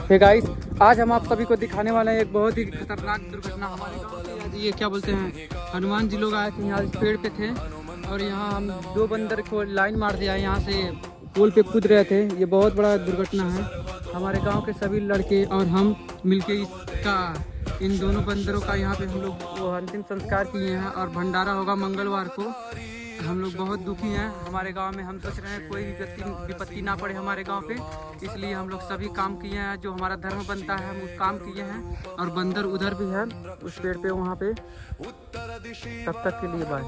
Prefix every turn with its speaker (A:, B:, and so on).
A: Hey guys, आज हम आप सभी को दिखाने वाले हैं एक बहुत ही खतरनाक दुर्घटना हमारे गाँव की। आज ये क्या बोलते हैं, हनुमान जी लोग आए थे यहाँ, इस पेड़ पे थे और यहाँ हम दो बंदर को लाइन मार दिया। यहाँ से पुल पे कूद रहे थे। ये बहुत बड़ा दुर्घटना है। हमारे गांव के सभी लड़के और हम मिलके इसका इन दोनों बंदरों का यहाँ पे हम लोग वो अंतिम संस्कार किए हैं और भंडारा होगा मंगलवार को। हम लोग बहुत दुखी हैं हमारे गांव में। हम सोच रहे हैं कोई भी विपत्ति ना पड़े हमारे गांव पे, इसलिए हम लोग सभी काम किए हैं जो हमारा धर्म बनता है, हम उस काम किए हैं। और बंदर उधर भी है उस पेड़ पे वहाँ पे। तब तक के लिए बाय।